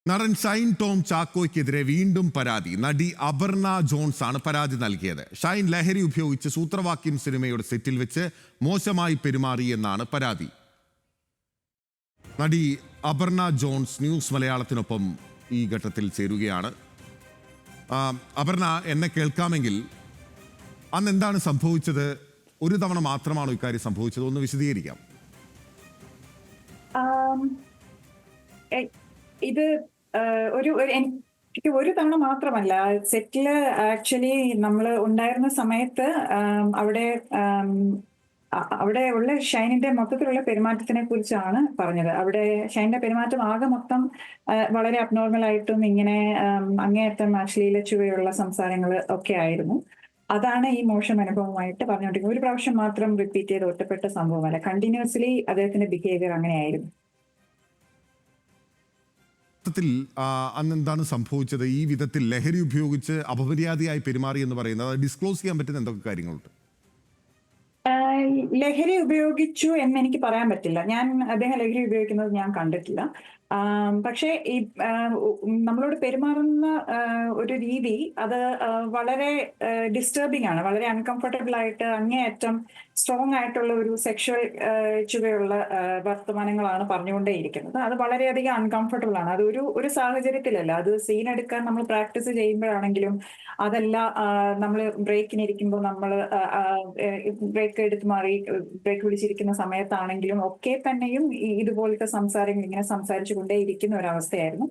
നടൻ ഷൈൻ ടോം ചാക്കോയ്ക്കെതിരെ വീണ്ടും പരാതി. നടി അപർണ ജോൺസ് ആണ് പരാതി നൽകിയത്. ഷൈൻ ലഹരി ഉപയോഗിച്ച് സൂത്രവാക്യം സിനിമയുടെ സെറ്റിൽ വെച്ച് മോശമായി പെരുമാറി എന്നാണ് പരാതി. നടി അപർണ ജോൺസ് ന്യൂസ് മലയാളത്തിനൊപ്പം ഈ ഘട്ടത്തിൽ ചേരുകയാണ്. അപർണ, എന്നെ കേൾക്കാമെങ്കിൽ അന്ന് എന്താണ് സംഭവിച്ചത്? ഒരു തവണ മാത്രമാണോ ഇക്കാര്യം സംഭവിച്ചത്? ഒന്ന് വിശദീകരിക്കാം. ഇത് എനിക്ക് ഒരു തവണ മാത്രമല്ല. സെറ്റില് ആക്ച്വലി നമ്മൾ ഉണ്ടായിരുന്ന സമയത്ത് അവിടെ ഉള്ള ഷൈനിന്റെ മൊത്തത്തിലുള്ള പെരുമാറ്റത്തിനെ കുറിച്ചാണ് പറഞ്ഞത്. അവിടെ ഷൈനിന്റെ പെരുമാറ്റം ആകെ മൊത്തം വളരെ അബ്നോർമൽ ആയിട്ടും ഇങ്ങനെ അങ്ങേയറ്റം അശ്ലീല ചുവയുള്ള സംസാരങ്ങൾ ഒക്കെ ആയിരുന്നു. അതാണ് ഈ മോശം അനുഭവമായിട്ട് പറഞ്ഞുകൊണ്ടിരിക്കുന്നത്. ഒരു പ്രാവശ്യം മാത്രം റിപ്പീറ്റ് ചെയ്ത് ഒറ്റപ്പെട്ട സംഭവമല്ല, കണ്ടിന്യൂസ്ലി അദ്ദേഹത്തിന്റെ ബിഹേവിയർ അങ്ങനെയായിരുന്നു. അന്ന് എന്താണ് സംഭവിച്ചത്? ഈ വിധത്തിൽ ലഹരി ഉപയോഗിച്ച് അപമര്യാദയായി പെരുമാറി എന്ന് പറയുന്നത് ഡിസ്ക്ലോസ് ചെയ്യാൻ പറ്റുന്ന എന്തൊക്കെ കാര്യങ്ങളുണ്ട്? ലഹരി ഉപയോഗിച്ചു എന്ന് എനിക്ക് പറയാൻ പറ്റില്ല. അദ്ദേഹം ലഹരി ഉപയോഗിക്കുന്നത് ഞാൻ കണ്ടിട്ടില്ല. പക്ഷേ ഈ നമ്മളോട് പെരുമാറുന്ന ഒരു രീതി അത് വളരെ ഡിസ്റ്റർബിംഗ് ആണ്. വളരെ അൺകംഫർട്ടബിൾ ആയിട്ട് അങ്ങേയറ്റം സ്ട്രോങ് ആയിട്ടുള്ള ഒരു സെക്ഷൽ ചുവയുള്ള വർത്തമാനങ്ങളാണ് പറഞ്ഞുകൊണ്ടേയിരിക്കുന്നത്. അത് വളരെയധികം അൺകംഫർട്ടബിൾ ആണ്. അത് ഒരു സാഹചര്യത്തിലല്ല. അത് സീൻ എടുക്കാൻ നമ്മൾ പ്രാക്ടീസ് ചെയ്യുമ്പോഴാണെങ്കിലും, അതല്ല നമ്മൾ ബ്രേക്കിനിരിക്കുമ്പോൾ നമ്മൾ ബ്രേക്ക് എടുത്ത് മാറി ബ്രേക്ക് പിടിച്ചിരിക്കുന്ന സമയത്താണെങ്കിലും ഒക്കെ തന്നെയും ഇതുപോലത്തെ സംസാരങ്ങൾ ഇങ്ങനെ സംസാരിച്ചു കൊണ്ടേയിരിക്കുന്ന ഒരവസ്ഥയായിരുന്നു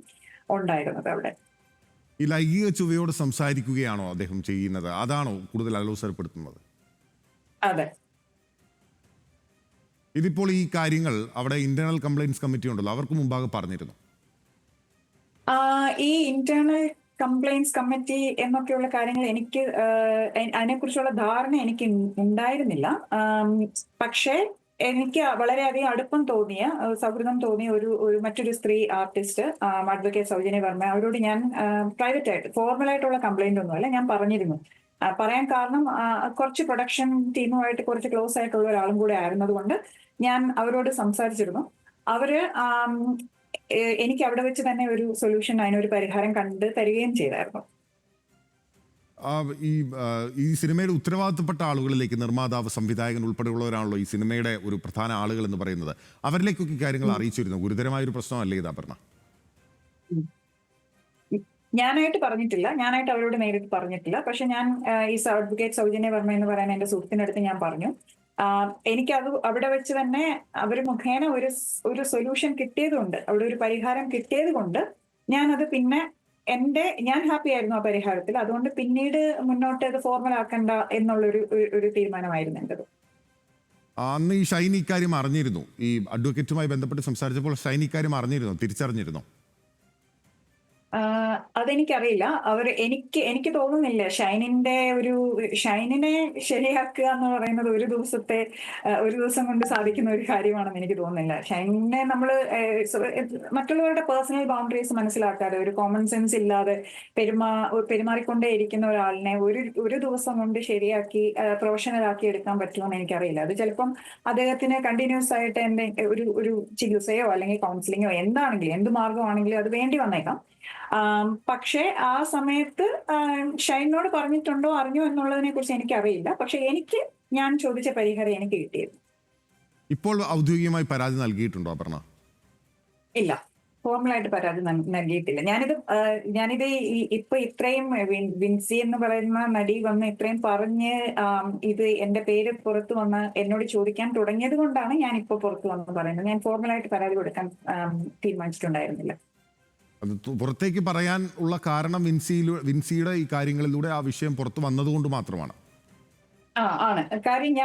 ഉണ്ടായിരുന്നത് അവിടെ. ഈ ലൈംഗിക ചുവയോട് സംസാരിക്കുകയാണോ അദ്ദേഹം ചെയ്യുന്നത്? അതാണോ കൂടുതൽ അലോസരപ്പെടുത്തുന്നത്? അതെ. ഇതിപ്പോൾ ഈ കാര്യങ്ങൾ അവിടെ ഇന്റേണൽ കംപ്ലൈന്റ്സ് കമ്മിറ്റി ഉണ്ടല്ലോ, അവർക്ക് മുമ്പാകെ പറഞ്ഞിരുന്നു? ഈ ഇന്റേണൽ കംപ്ലൈന്റ്സ് കമ്മിറ്റി എന്നൊക്കെയുള്ള കാര്യങ്ങൾ എനിക്ക് അതിനെക്കുറിച്ചുള്ള ധാരണ എനിക്ക് ഉണ്ടായിരുന്നില്ല. പക്ഷേ എനിക്ക് വളരെയധികം അടുപ്പം തോന്നിയ, സൗഹൃദം തോന്നിയ ഒരു മറ്റൊരു സ്ത്രീ ആർട്ടിസ്റ്റ്, അഡ്വക്കേറ്റ് സൗജന്യ വർമ്മ, അവരോട് ഞാൻ പ്രൈവറ്റ് ആയിട്ട്, ഫോർമലായിട്ടുള്ള കംപ്ലൈന്റ് ഒന്നുമല്ല, ഞാൻ പറഞ്ഞിരുന്നു. പറയാൻ കാരണം കുറച്ച് പ്രൊഡക്ഷൻ ടീമുമായിട്ട് കുറച്ച് ക്ലോസ് ആയിട്ടുള്ള ഒരാളും കൂടെ ആയിരുന്നതുകൊണ്ട് ഞാൻ അവരോട് സംസാരിച്ചിരുന്നു. അവര് എനിക്ക് അവിടെ വെച്ച് തന്നെ ഒരു സൊല്യൂഷൻ, അതിനൊരു പരിഹാരം കണ്ടു തരികയും ചെയ്തായിരുന്നു. ഈ സിനിമയുടെ ഉത്തരവാദിത്തപ്പെട്ട ആളുകളിലേക്ക്, നിർമ്മാതാവ്, സംവിധായകൻ ഉൾപ്പെടെയുള്ളവരാണല്ലോ ഈ സിനിമയുടെ ഒരു പ്രധാന ആളുകൾ എന്ന് പറയുന്നത്, അവരിലേക്കൊക്കെ കാര്യങ്ങൾ അറിയിച്ചിരുന്നു? ഗുരുതരമായ ഒരു പ്രശ്നമല്ലേ ഇത് അപർണ? ഞാനായിട്ട് അവരോട് നേരിട്ട് പറഞ്ഞിട്ടില്ല. പക്ഷെ ഞാൻ ഈ അഡ്വക്കേറ്റ് സൗജന്യ വർമ്മ എന്ന് പറയുന്ന എന്റെ സുഹൃത്തിനടുത്ത് ഞാൻ പറഞ്ഞു. എനിക്കത് അവിടെ വെച്ച് തന്നെ അവർ മുഖേന ഒരു സൊല്യൂഷൻ കിട്ടിയതുകൊണ്ട്, അവിടെ ഒരു പരിഹാരം കിട്ടിയത് കൊണ്ട് ഞാനത് പിന്നെ ഞാൻ ഹാപ്പി ആയിരുന്നു ആ പരിഹാരത്തിൽ. അതുകൊണ്ട് പിന്നീട് മുന്നോട്ട് അത് ഫോർമൽ ആക്കണ്ട എന്നുള്ളൊരു തീരുമാനമായിരുന്നു എന്റേത്. അന്ന് ഈ ഷൈൻ ഇക്കാര്യം അറിഞ്ഞിരുന്നു? ഈ അഡ്വക്കേറ്റുമായി ബന്ധപ്പെട്ട് സംസാരിച്ചപ്പോൾ ഷൈൻ ഇക്കാര്യം അറിഞ്ഞിരുന്നോ, തിരിച്ചറിഞ്ഞിരുന്നോ? അതെനിക്കറിയില്ല. എനിക്ക് തോന്നുന്നില്ല ഷൈനിനെ ശരിയാക്കുക എന്ന് പറയുന്നത് ഒരു ദിവസം കൊണ്ട് സാധിക്കുന്ന ഒരു കാര്യമാണെന്ന് എനിക്ക് തോന്നുന്നില്ല. ഷൈനിനെ നമ്മൾ മറ്റുള്ളവരുടെ പേഴ്സണൽ ബൗണ്ടറീസ് മനസ്സിലാക്കാതെ, ഒരു കോമൺ സെൻസ് ഇല്ലാതെ പെരുമാറിക്കൊണ്ടേ ഇരിക്കുന്ന ഒരാളിനെ ഒരു ദിവസം കൊണ്ട് ശരിയാക്കി പ്രൊഫഷണൽ ആക്കി എടുക്കാൻ പറ്റുമെന്ന് എനിക്കറിയില്ല. അത് ചിലപ്പം അദ്ദേഹത്തിന് കണ്ടിന്യൂസ് ആയിട്ട് ഒരു ചികിത്സയോ അല്ലെങ്കിൽ കൗൺസിലിങ്ങോ എന്താണെങ്കിലും, എന്ത് മാർഗമാണെങ്കിലും അത് വേണ്ടി വന്നേക്കാം. പക്ഷേ ആ സമയത്ത് ഷൈനോട് പറഞ്ഞിട്ടുണ്ടോ, അറിഞ്ഞോ എന്നുള്ളതിനെ കുറിച്ച് എനിക്കറിയില്ല. പക്ഷെ ഞാൻ ചോദിച്ച പരിഹാരം എനിക്ക് കിട്ടിയത്. ഇപ്പോൾ ഔദ്യോഗികമായി പരാതി നൽകിയിട്ടുണ്ടോ അപർണ? ഇല്ല, ഫോർമലായിട്ട് പരാതി നൽകിയിട്ടില്ല. ഞാനിത് ഇപ്പൊ ഇത്രയും വിൻസി എന്ന് പറയുന്ന നടി വന്ന് ഇത്രയും പറഞ്ഞ് ഇത് എന്റെ പേര് പുറത്തു വന്ന് എന്നോട് ചോദിക്കാൻ തുടങ്ങിയത് കൊണ്ടാണ് ഞാൻ ഇപ്പൊ പുറത്തു വന്ന് പറയുന്നത്. ഞാൻ ഫോർമലായിട്ട് പരാതി കൊടുക്കാൻ തീരുമാനിച്ചിട്ടുണ്ടായിരുന്നില്ല. അത് പുറത്തേക്ക് പറയാൻ ഉള്ള കാരണം വിൻസിയുടെ ഈ കാര്യങ്ങളിലൂടെ ആ വിഷയം പുറത്തു വന്നതുകൊണ്ട് മാത്രമാണ്. ആണ് കാര്യം.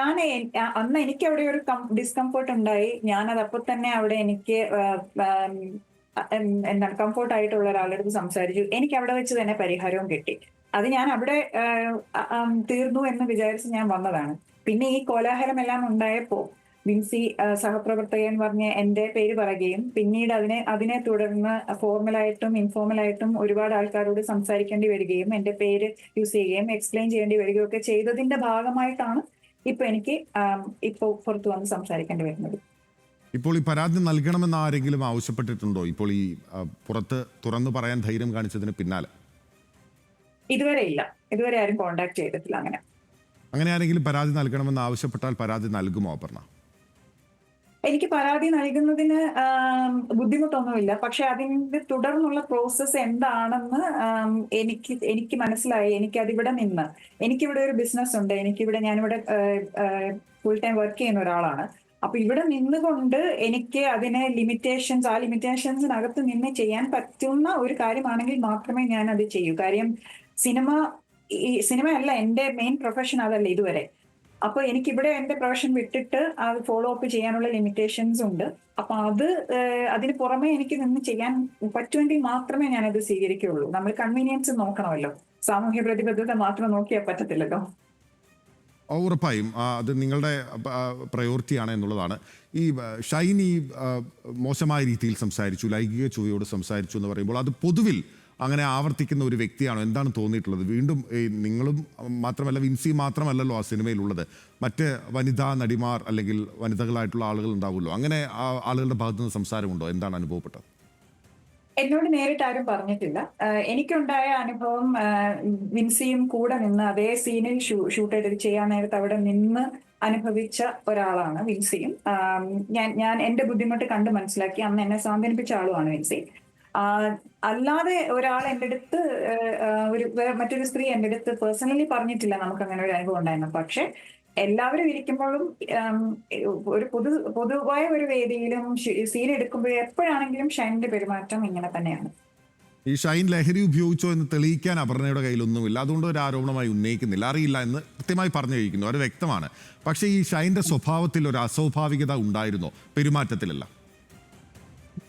അന്ന് എനിക്ക് അവിടെ ഒരു ഡിസ്കംഫോർട്ട് ഉണ്ടായി. ഞാനത് അപ്പൊ തന്നെ അവിടെ എനിക്ക് എന്താണ് കംഫോർട്ട് ആയിട്ടുള്ള ഒരാളുടെ അടുത്ത് സംസാരിച്ചു. എനിക്ക് അവിടെ വെച്ച് തന്നെ പരിഹാരവും കിട്ടി. അത് ഞാൻ അവിടെ തീർന്നു എന്ന് വിചാരിച്ച് ഞാൻ വന്നതാണ്. പിന്നെ ഈ കോലാഹലമെല്ലാം ഉണ്ടായപ്പോ വിൻസി സഹപ്രവർത്തകൻ പറഞ്ഞ് എന്റെ പേര് പറയുകയും പിന്നീട് അതിനെ തുടർന്ന് ഫോർമലായിട്ടും ഇൻഫോർമലായിട്ടും ഒരുപാട് ആൾക്കാരോട് സംസാരിക്കേണ്ടി വരികയും എന്റെ പേര് യൂസ് ചെയ്യുകയും എക്സ്പ്ലെയിൻ ചെയ്യേണ്ടി വരികയും ഒക്കെ ചെയ്തതിന്റെ ഭാഗമായിട്ടാണ് ഇപ്പൊ എനിക്ക് പുറത്തു വന്ന് സംസാരിക്കേണ്ടി വരുന്നത്. ഇപ്പോൾ ഈ പരാതി നൽകണമെന്ന് ആരെങ്കിലും ആവശ്യപ്പെട്ടിട്ടുണ്ടോ ഇപ്പോൾ ഈ പുറത്ത് തുറന്നു പറയാൻ ധൈര്യം കാണിച്ചതിന് പിന്നാലെ? ഇതുവരെ ഇല്ല, ഇതുവരെ ആരും കോണ്ടാക്ട് ചെയ്തിട്ടില്ല അങ്ങനെ. അങ്ങനെ ആരെങ്കിലും പരാതി നൽകണമെന്ന് ആവശ്യപ്പെട്ടാൽ പരാതി നൽകുമോ അപർണ? എനിക്ക് പരാതി നൽകുന്നതിന് ബുദ്ധിമുട്ടൊന്നുമില്ല. പക്ഷെ അതിന്റെ തുടർന്നുള്ള പ്രോസസ്സ് എന്താണെന്ന് എനിക്ക് മനസ്സിലായി. എനിക്കിവിടെ ഒരു ബിസിനസ് ഉണ്ട്. ഞാനിവിടെ ഫുൾ ടൈം വർക്ക് ചെയ്യുന്ന ഒരാളാണ്. അപ്പൊ ഇവിടെ നിന്നുകൊണ്ട് എനിക്ക് അതിനെ ആ ലിമിറ്റേഷൻസിനകത്ത് നിന്ന് ചെയ്യാൻ പറ്റുന്ന ഒരു കാര്യമാണെങ്കിൽ മാത്രമേ ഞാൻ അത് ചെയ്യൂ. കാര്യം സിനിമയല്ല എന്റെ മെയിൻ പ്രൊഫഷൻ, അതല്ല ഇതുവരെ. അപ്പൊ എനിക്കിവിടെ എന്റെ പ്രൊഫഷൻ വിട്ടിട്ട് അത് ഫോളോ അപ്പ് ചെയ്യാനുള്ള ലിമിറ്റേഷൻസ് ഉണ്ട്. അപ്പൊ അതിന് പുറമെ എനിക്ക് നിന്ന് ചെയ്യാൻ പറ്റുമെങ്കിൽ മാത്രമേ ഞാനത് സ്വീകരിക്കുകയുള്ളൂ. നമ്മൾ കൺവീനിയൻസ് നോക്കണമല്ലോ, സാമൂഹ്യ പ്രതിബദ്ധത മാത്രം നോക്കിയാൽ പറ്റത്തില്ലല്ലോ. ഉറപ്പായും അത് നിങ്ങളുടെ പ്രയോറിറ്റിയാണ് എന്നുള്ളതാണ്. ഈ ഷൈൻ മോശമായ രീതിയിൽ സംസാരിച്ചു, ലൈംഗിക ചുവയോട് സംസാരിച്ചു എന്ന് പറയുമ്പോൾ അത് പൊതുവിൽ അങ്ങനെ ആവർത്തിക്കുന്ന ഒരു വ്യക്തിയാണോ? എന്താണ് തോന്നിയിട്ടുള്ളത്? വീണ്ടും നിങ്ങളും മാത്രമല്ല, വിൻസി മാത്രമല്ലല്ലോ ആ സിനിമയിലുള്ളത്, മറ്റ് വനിതാ നടിമാർ അല്ലെങ്കിൽ വനിതകളായിട്ടുള്ള ആളുകൾ ഉണ്ടാവുമല്ലോ. അങ്ങനെ ആളുകളുടെ ഭാഗത്തു നിന്ന് സംസാരമുണ്ടോ? എന്താണ് അനുഭവപ്പെട്ടത്? എന്നോട് നേരിട്ട് ആരും പറഞ്ഞിട്ടില്ല. എനിക്കുണ്ടായ അനുഭവം, വിൻസിയും കൂടെ നിന്ന് അതേ സീനിൽ ഷൂട്ട് ചെയ്ത് ചെയ്യാൻ നേരത്ത് അവിടെ നിന്ന് അനുഭവിച്ച ഒരാളാണ് വിൻസിയും. ഞാൻ എന്റെ ബുദ്ധിമുട്ട് കണ്ട് മനസ്സിലാക്കി അന്ന് എന്നെ സാന്ത്വനിപ്പിച്ച ആളുമാണ് വിൻസി. അല്ലാതെ ഒരാൾ എൻ്റെ അടുത്ത്, മറ്റൊരു സ്ത്രീ എൻ്റെ അടുത്ത് പേഴ്സണലി പറഞ്ഞിട്ടില്ല നമുക്ക് അങ്ങനെ ഒരു അനുഭവം ഉണ്ടായിരുന്നു. പക്ഷെ എല്ലാവരും ഇരിക്കുമ്പോഴും ഒരു പൊതുവായ ഒരു വേദിയിലും സീൻ എടുക്കുമ്പോഴും എപ്പോഴാണെങ്കിലും ഷൈനിന്റെ പെരുമാറ്റം ഇങ്ങനെ തന്നെയാണ്. ഈ ഷൈൻ ലഹരി ഉപയോഗിച്ചോ എന്ന് തെളിയിക്കാൻ അപർണയുടെ കയ്യിലൊന്നുമില്ല, അതുകൊണ്ട് ഒരു ആരോപണമായി ഉന്നയിക്കുന്നില്ല. അറിയില്ല എന്ന് കൃത്യമായി പറഞ്ഞു കഴിക്കുന്നു, അത് വ്യക്തമാണ്. പക്ഷേ ഈ ഷൈൻ്റെ സ്വഭാവത്തിൽ ഒരു അസ്വാഭാവികത ഉണ്ടായിരുന്നോ പെരുമാറ്റത്തിലല്ല?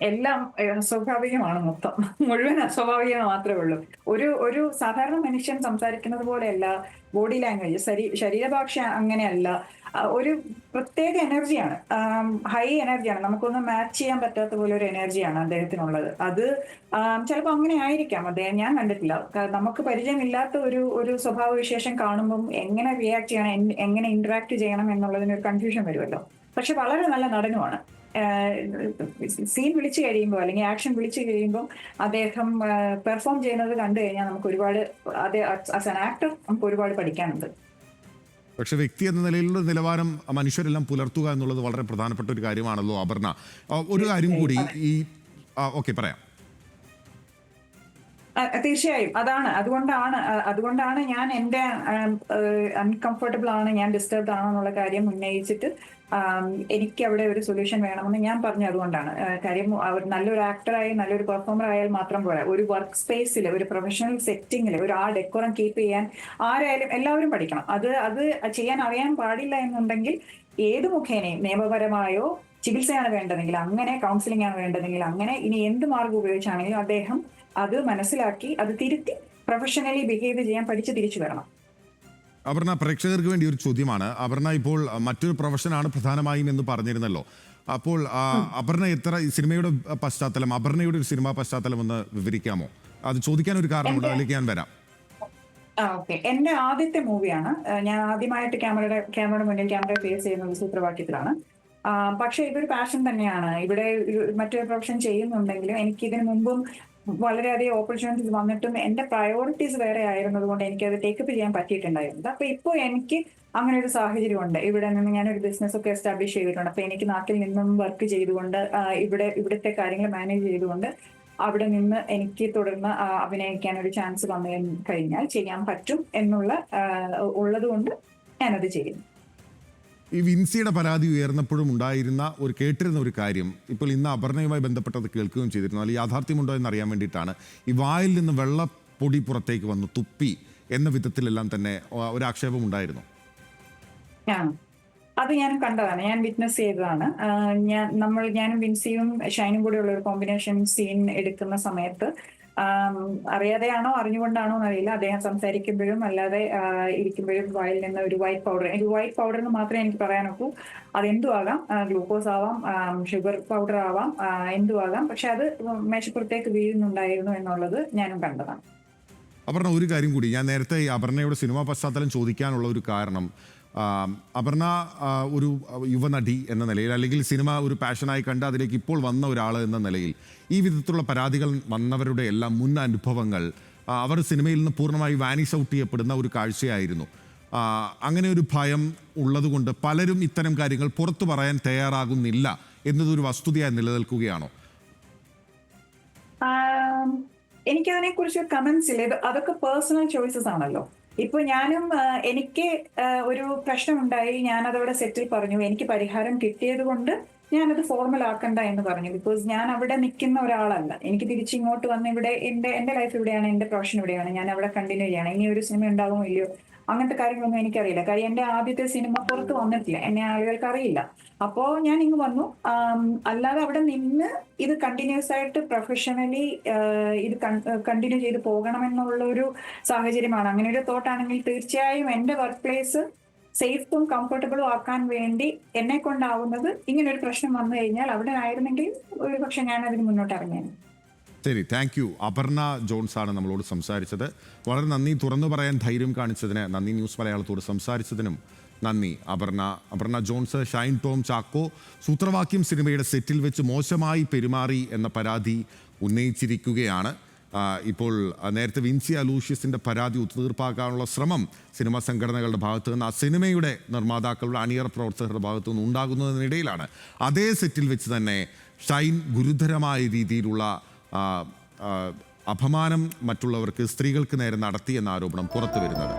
എല്ലാം അസ്വാഭാവികമാണ്, മുഴുവൻ അസ്വാഭാവികം മാത്രമേ ഉള്ളൂ. ഒരു സാധാരണ മനുഷ്യൻ സംസാരിക്കുന്നത് പോലെയല്ല ബോഡി ലാംഗ്വേജ്, ശരീരഭാഷ അങ്ങനെയല്ല. ഒരു പ്രത്യേക എനർജിയാണ്, ഹൈ എനർജിയാണ്. നമുക്കൊന്നും മാച്ച് ചെയ്യാൻ പറ്റാത്ത പോലെ ഒരു എനർജിയാണ് അദ്ദേഹത്തിനുള്ളത്. അത് ചിലപ്പോൾ അങ്ങനെ ആയിരിക്കാം, അദ്ദേഹം ഞാൻ കണ്ടിട്ടില്ല. നമുക്ക് പരിചയമില്ലാത്ത ഒരു സ്വഭാവ വിശേഷം കാണുമ്പം എങ്ങനെ റിയാക്ട് ചെയ്യണം, എങ്ങനെ ഇന്ററാക്ട് ചെയ്യണം എന്നുള്ളതിനൊരു കൺഫ്യൂഷൻ വരുമല്ലോ. പക്ഷെ വളരെ നല്ല നടനുമാണ്. സീൻ വിളിച്ചു കഴിയുമ്പോൾ അല്ലെങ്കിൽ ആക്ഷൻ വിളിച്ചു കഴിയുമ്പോൾ അദ്ദേഹം പെർഫോം ചെയ്യുന്നത് കണ്ടു കഴിഞ്ഞാൽ നമുക്ക് ഒരുപാട്, ആസ് ആൻ ആക്ടർ നമുക്ക് ഒരുപാട് പഠിക്കാനുണ്ട്. പക്ഷെ വ്യക്തി എന്ന നിലയിലുള്ള നിലവാരം മനുഷ്യരെല്ലാം പുലർത്തുക എന്നുള്ളത് വളരെ പ്രധാനപ്പെട്ട ഒരു കാര്യമാണല്ലോ അപർണ. ഒരു കാര്യം കൂടി ഓക്കെ പറയാം. തീർച്ചയായും അതുകൊണ്ടാണ് ഞാൻ എന്റെ അൺകംഫർട്ടബിൾ ആണ്, ഞാൻ ഡിസ്റ്റർബ്ഡ് ആണോ എന്നുള്ള കാര്യം ഉന്നയിച്ചിട്ട് എനിക്ക് അവിടെ ഒരു സൊല്യൂഷൻ വേണമെന്ന് ഞാൻ പറഞ്ഞു. അതുകൊണ്ടാണ് കാര്യം, നല്ലൊരു ആക്ടറായി നല്ലൊരു പെർഫോമർ ആയാൽ മാത്രം പോരാ. ഒരു വർക്ക് സ്പേസിൽ, ഒരു പ്രൊഫഷണൽ സെറ്റിംഗിൽ ആ ഡെക്കോറം കീപ്പ് ചെയ്യാൻ ആരായാലും എല്ലാവരും പഠിക്കണം. അത് ചെയ്യാൻ അറിയാൻ പാടില്ല എന്നുണ്ടെങ്കിൽ ഏത് മുഖേനയും, നിയമപരമായോ ചികിത്സയാണ് വേണ്ടതെങ്കിൽ അങ്ങനെ, കൗൺസിലിംഗ് ആണ് വേണ്ടതെങ്കിൽ അങ്ങനെ, ഇനി എന്ത് മാർഗം ഉപയോഗിച്ചാണെങ്കിലും അദ്ദേഹം അത് മനസ്സിലാക്കി അത് തിരുത്തി പ്രൊഫഷണലി ബിഹേവ് ചെയ്യാൻ പഠിച്ച് തിരിച്ചു വരണം. അപർണ, പ്രേക്ഷകർക്ക് വേണ്ടി ഒരു ചോദ്യമാണ്. അപർണ ഇപ്പോൾ മറ്റൊരു പ്രൊഫഷനാണ് പ്രധാനമായും എന്ന് പറഞ്ഞിരുന്നല്ലോ. അപ്പോൾ അപർണ സിനിമയുടെ പശ്ചാത്തലം, അപർണയുടെ ഒരു സിനിമാ പശ്ചാത്തലം ഒന്ന് വിവരിക്കാമോ? അത് ചോദിക്കാൻ ഒരു കാരണമുണ്ട്, അതിലേക്ക് ഞാൻ വരാം. ഓക്കെ, എന്റെ ആദ്യത്തെ മൂവിയാണ്. ഞാൻ ആദ്യമായിട്ട് ക്യാമറയുടെ മുന്നിൽ ക്യാമറ ഫേസ് ചെയ്യുന്നത് സൂത്രവാക്യത്തിലാണ്. പക്ഷെ ഇതൊരു പാഷൻ തന്നെയാണ്. ഇവിടെ മറ്റൊരു പ്രൊഫഷൻ ചെയ്യുന്നുണ്ടെങ്കിലും എനിക്ക് ഇതിനു മുമ്പും വളരെയധികം ഓപ്പർച്യൂണിറ്റീസ് വന്നിട്ടും എന്റെ പ്രയോറിറ്റീസ് വേറെ ആയിരുന്നത് കൊണ്ട് എനിക്കത് ടേക്കപ്പ് ചെയ്യാൻ പറ്റിയിട്ടുണ്ടായിരുന്നത്. അപ്പൊ ഇപ്പോൾ എനിക്ക് അങ്ങനെ ഒരു സാഹചര്യമുണ്ട്. ഇവിടെ നിന്ന് ഞാനൊരു ബിസിനസ് ഒക്കെ എസ്റ്റാബ്ലിഷ് ചെയ്തിട്ടുണ്ട്. അപ്പൊ എനിക്ക് നാട്ടിൽ നിന്നും വർക്ക് ചെയ്തുകൊണ്ട് ഇവിടുത്തെ കാര്യങ്ങൾ മാനേജ് ചെയ്തുകൊണ്ട് അവിടെ നിന്ന് എനിക്ക് തുടർന്ന് അഭിനയിക്കാൻ ഒരു ചാൻസ് വന്നു കഴിഞ്ഞാൽ ചെയ്യാൻ പറ്റും ഉള്ളത് കൊണ്ട് ഞാനത് ചെയ്യുന്നു. ഈ വിൻസിയുടെ പരാതി ഉയർന്നപ്പോഴും കേട്ടിരുന്ന ഒരു കാര്യം, ഇപ്പോൾ ഇന്ന് അപർണയുമായി ബന്ധപ്പെട്ടത് കേൾക്കുകയും ചെയ്തിരുന്നു. അതിൽ യാഥാർത്ഥ്യമുണ്ടോ എന്നറിയാൻ വേണ്ടിയിട്ടാണ്. ഈ വായിൽ നിന്ന് വെള്ളപ്പൊടി പുറത്തേക്ക് വന്നു, തുപ്പി എന്ന വിധത്തിലെല്ലാം തന്നെ ഒരു ആക്ഷേപം ഉണ്ടായിരുന്നു. അത് ഞാനും കണ്ടതാണ്, ഞാൻ വിറ്റ്നസ് ചെയ്തതാണ്. ഞാനും വിൻസിയും ഷൈനും കൂടെ ഉള്ള ഒരു കോമ്പിനേഷൻ സീൻ എടുക്കുന്ന സമയത്ത് അറിയാതെയാണോ അറിഞ്ഞുകൊണ്ടാണോ എന്നറിയില്ല, അദ്ദേഹം സംസാരിക്കുമ്പോഴും അല്ലാതെ ഇരിക്കുമ്പോഴും വായിൽ നിന്ന് ഒരു വൈറ്റ് പൗഡർ എന്ന് മാത്രമേ എനിക്ക് പറയാനൊക്കൂ. അതെന്തും ആകാം, ഗ്ലൂക്കോസ് ആവാം, ഷുഗർ പൗഡർ ആവാം, എന്തും ആകാം. പക്ഷെ അത് മേശപ്പുറത്തേക്ക് വീഴുന്നുണ്ടായിരുന്നു എന്നുള്ളത് ഞാനും കണ്ടതാണ്. അപർണ, ഒരു കാര്യം കൂടി, ഞാൻ നേരത്തെ ഈ അപർണയുടെ സിനിമാ പശ്ചാത്തലം ചോദിക്കാനുള്ള ഒരു കാരണം, അപർണ ഒരു യുവനടി എന്ന നിലയിൽ, അല്ലെങ്കിൽ സിനിമ ഒരു പാഷനായി കണ്ട് അതിലേക്ക് ഇപ്പോൾ വന്ന ഒരാൾ എന്ന നിലയിൽ, ഈ വിധത്തിലുള്ള പരാതികൾ വന്നവരുടെ എല്ലാം മുൻ അനുഭവങ്ങൾ അവർ സിനിമയിൽ നിന്ന് പൂർണ്ണമായി വാനിഷ് ഔട്ട് ചെയ്യപ്പെടുന്ന ഒരു കാഴ്ചയായിരുന്നു. അങ്ങനെ ഒരു ഭയം ഉള്ളതുകൊണ്ട് പലരും ഇത്തരം കാര്യങ്ങൾ പുറത്തു പറയാൻ തയ്യാറാകുന്നില്ല എന്നതൊരു വസ്തുതയായി നിലനിൽക്കുകയാണോ? എനിക്കതിനെ കുറിച്ച് കമന്റ്സ് ഇല്ല. അതൊക്കെ പേഴ്സണൽ ചോയ്സസ് ആണല്ലോ. ഇപ്പൊ ഞാനും എനിക്ക് ഒരു പ്രശ്നമുണ്ടായി, ഞാനതവിടെ സെറ്റിൽ പറഞ്ഞു. എനിക്ക് പരിഹാരം കിട്ടിയത് കൊണ്ട് ഞാനത് ഫോർമൽ ആക്കണ്ട എന്ന് പറഞ്ഞു. ബിക്കോസ് ഞാൻ അവിടെ നിൽക്കുന്ന ഒരാളല്ല. എനിക്ക് തിരിച്ചിങ്ങോട്ട് വന്ന് ഇവിടെ എന്റെ ലൈഫ് ഇവിടെയാണ്, എന്റെ പ്രൊഫഷൻ ഇവിടെയാണ്, ഞാൻ അവിടെ കണ്ടിന്യൂ ചെയ്യണം. ഇനി ഒരു സിനിമ ഉണ്ടാകുമോ ഇല്ലയോ അങ്ങനത്തെ കാര്യങ്ങളൊന്നും എനിക്കറിയില്ല. കാര്യം എന്റെ ആദ്യത്തെ സിനിമ പുറത്ത് വന്നിട്ടില്ല, എന്നെ ആളുകൾക്ക് അറിയില്ല. അപ്പോ ഞാൻ ഇങ്ങ് വന്നു. അല്ലാതെ അവിടെ നിന്ന് ഇത് കണ്ടിന്യൂസ് ആയിട്ട് പ്രൊഫഷണലി ഇത് കണ്ടിന്യൂ ചെയ്ത് പോകണമെന്നുള്ള ഒരു സാഹചര്യമാണ്. അങ്ങനെ ഒരു തോട്ടാണെങ്കിൽ തീർച്ചയായും എന്റെ വർക്ക് പ്ലേസ് സേഫും കംഫർട്ടബിളും ആക്കാൻ വേണ്ടി എന്നെ കൊണ്ടാവുന്നത് ഇങ്ങനെ ഒരു പ്രശ്നം വന്നു കഴിഞ്ഞാൽ അവിടെ ആയിരുന്നെങ്കിൽ ഒരു പക്ഷെ ഞാൻ അതിന് മുന്നോട്ട് ഇറങ്ങിയാണ്. ശരി, താങ്ക് യു. അപർണ ജോൺസ് ആണ് നമ്മളോട് സംസാരിച്ചത്. വളരെ നന്ദി. തുറന്നു പറയാൻ ധൈര്യം കാണിച്ചതിന് നന്ദി. ന്യൂസ് മലയാളത്തോട് സംസാരിച്ചതിനും നന്ദി അപർണ ജോൺസ്. ഷൈൻ ടോം ചാക്കോ സൂത്രവാക്യം സിനിമയുടെ സെറ്റിൽ വെച്ച് മോശമായി പെരുമാറി എന്ന പരാതി ഉന്നയിച്ചിരിക്കുകയാണ്. ഇപ്പോൾ നേരത്തെ വിൻസി അലൂഷ്യസിൻ്റെ പരാതി ഒത്തുതീർപ്പാക്കാനുള്ള ശ്രമം സിനിമാ സംഘടനകളുടെ ഭാഗത്തു നിന്ന്, ആ സിനിമയുടെ നിർമ്മാതാക്കളുടെ അണിയറ പ്രവർത്തകരുടെ ഭാഗത്തു നിന്ന് ഉണ്ടാകുന്നതിനിടയിലാണ് അതേ സെറ്റിൽ വെച്ച് തന്നെ ഷൈൻ ഗുരുതരമായ രീതിയിലുള്ള അപമാനം മറ്റുള്ളവർക്ക്, സ്ത്രീകൾക്ക് നേരെ നടത്തി എന്ന ആരോപണം പുറത്തു വരുന്നത്.